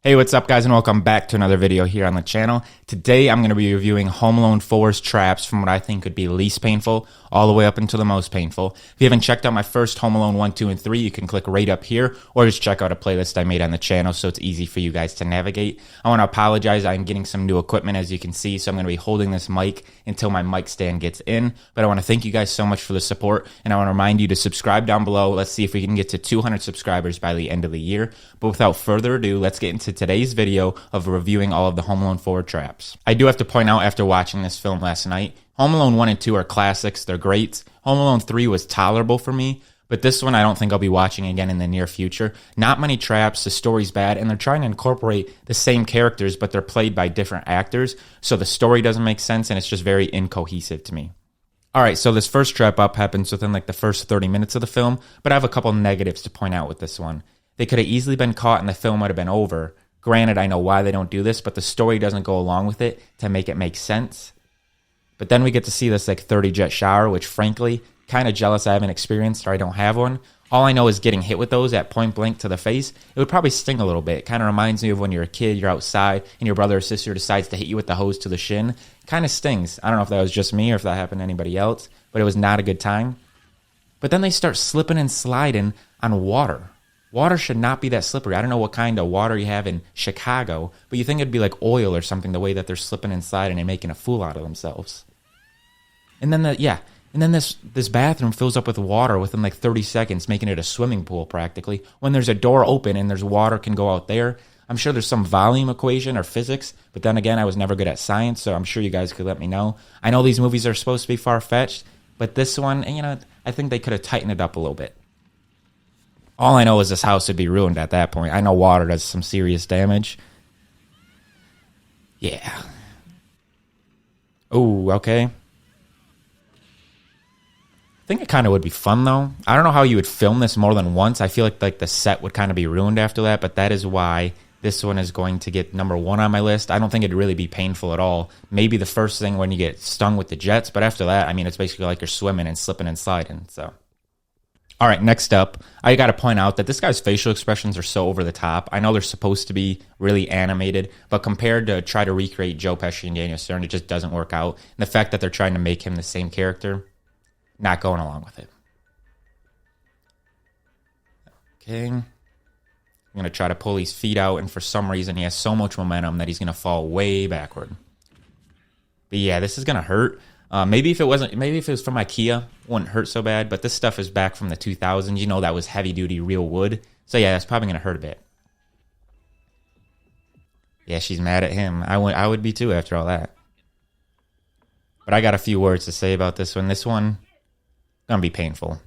Hey, what's up guys, and welcome back to another video here on the channel. Today I'm going to be reviewing Home Alone 4's traps from what I think could be least painful all the way up until the most painful. If you haven't checked out my first Home Alone 1, 2, and 3, you can click right up here or just check out a playlist I made on the channel so it's easy for you guys to navigate. I want to apologize, I'm getting some new equipment as you can see, so I'm going to be holding this mic until my mic stand gets in. But I want to thank you guys so much for the support, and I want to remind you to subscribe down below. Let's see if we can get to 200 subscribers by the end of the year. But without further ado, let's get into today's video of reviewing all of the Home Alone 4 traps. I do have to point out, after watching this film last night, Home Alone 1 and 2 are classics, they're great. Home Alone 3 was tolerable for me, but this one I don't think I'll be watching again in the near future. Not many traps, the story's bad, and they're trying to incorporate the same characters, but they're played by different actors, so the story doesn't make sense, and it's just very incohesive to me. Alright, so this first trap up happens within like the first 30 minutes of the film, but I have a couple negatives to point out with this one. They could have easily been caught and the film would have been over. Granted, I know why they don't do this, but the story doesn't go along with it to make it make sense. But then we get to see this like 30 jet shower, which frankly, kind of jealous I haven't experienced or I don't have one. All I know is getting hit with those at point blank to the face, it would probably sting a little bit. It kind of reminds me of when you're a kid, you're outside, and your brother or sister decides to hit you with the hose to the shin. Kind of stings. I don't know if that was just me or if that happened to anybody else, but it was not a good time. But then they start slipping and sliding on water. Water should not be that slippery. I don't know what kind of water you have in Chicago, but you think it'd be like oil or something, the way that they're slipping and sliding and making a fool out of themselves. And then this bathroom fills up with water within like 30 seconds, making it a swimming pool practically. When there's a door open and there's water can go out there, I'm sure there's some volume equation or physics, but then again, I was never good at science, so I'm sure you guys could let me know. I know these movies are supposed to be far-fetched, but this one, I think they could have tightened it up a little bit. All I know is this house would be ruined at that point. I know water does some serious damage. Yeah. Ooh, okay. I think it kind of would be fun, though. I don't know how you would film this more than once. I feel like the set would kind of be ruined after that, but that is why this one is going to get number 1 on my list. I don't think it'd really be painful at all. Maybe the first thing when you get stung with the jets, but after that, I mean, it's basically like you're swimming and slipping and sliding, so... All right, next up, I got to point out that this guy's facial expressions are so over the top. I know they're supposed to be really animated, but compared to try to recreate Joe Pesci and Daniel Stern, it just doesn't work out. And the fact that they're trying to make him the same character, not going along with it. Okay. I'm going to try to pull his feet out, and for some reason, he has so much momentum that he's going to fall way backward. But yeah, this is going to hurt. Maybe if it was from IKEA, it wouldn't hurt so bad, but this stuff is back from the 2000s. You know, that was heavy-duty real wood. So yeah, that's probably going to hurt a bit. Yeah, she's mad at him. I would be too after all that. But I got a few words to say about this one. This one, going to be painful.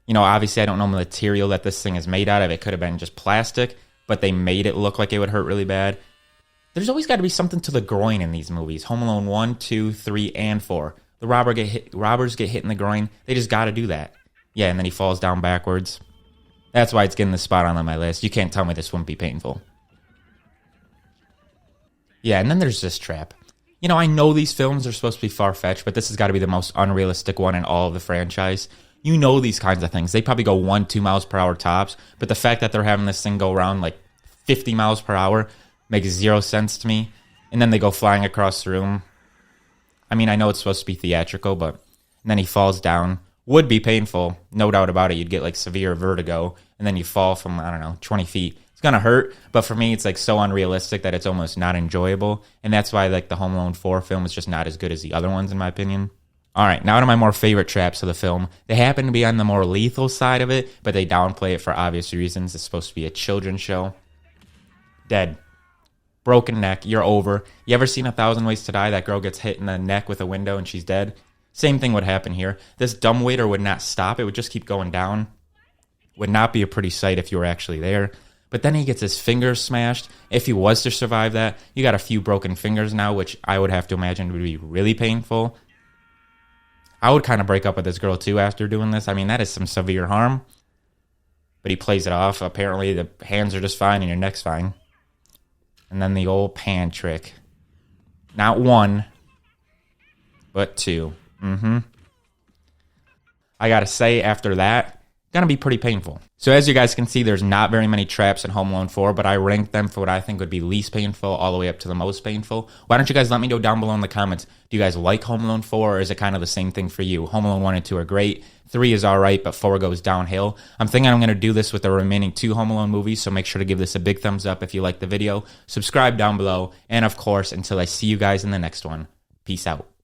You know, obviously I don't know the material that this thing is made out of. It could have been just plastic, but they made it look like it would hurt really bad. There's always got to be something to the groin in these movies. Home Alone 1, 2, 3, and 4. The robbers get hit in the groin. They just got to do that. Yeah, and then he falls down backwards. That's why it's getting the spot on my list. You can't tell me this wouldn't be painful. Yeah, and then there's this trap. You know, I know these films are supposed to be far-fetched, but this has got to be the most unrealistic one in all of the franchise. You know these kinds of things. They probably go 1-2 miles per hour tops, but the fact that they're having this thing go around like 50 miles per hour makes zero sense to me. And then they go flying across the room. I mean, I know it's supposed to be theatrical, but then he falls down. Would be painful, no doubt about it. You'd get like severe vertigo, and then you fall from, I don't know, 20 feet. It's gonna hurt, but for me, it's like so unrealistic that it's almost not enjoyable. And that's why like the Home Alone 4 film is just not as good as the other ones, in my opinion. All right, now to my more favorite traps of the film. They happen to be on the more lethal side of it, but they downplay it for obvious reasons. It's supposed to be a children's show. Dead. Broken neck, you're over. You ever seen 1,000 Ways to Die? That girl gets hit in the neck with a window and she's dead. Same thing would happen here. This dumbwaiter would not stop. It would just keep going down. Would not be a pretty sight if you were actually there. But then he gets his fingers smashed. If he was to survive that, you got a few broken fingers now, which I would have to imagine would be really painful. I would kind of break up with this girl too after doing this. I mean, that is some severe harm. But he plays it off. Apparently the hands are just fine and your neck's fine. And then the old pan trick. Not 1, but 2. I gotta say, after that, gonna be pretty painful. So as you guys can see, there's not very many traps in Home Alone 4, but I ranked them for what I think would be least painful all the way up to the most painful. Why don't you guys let me know down below in the comments, do you guys like Home Alone 4, or is it kind of the same thing for you? Home Alone 1 and 2 are great, 3 is alright, but 4 goes downhill. I'm thinking I'm gonna do this with the remaining 2 Home Alone movies, so make sure to give this a big thumbs up if you like the video, subscribe down below, and of course, until I see you guys in the next one, peace out.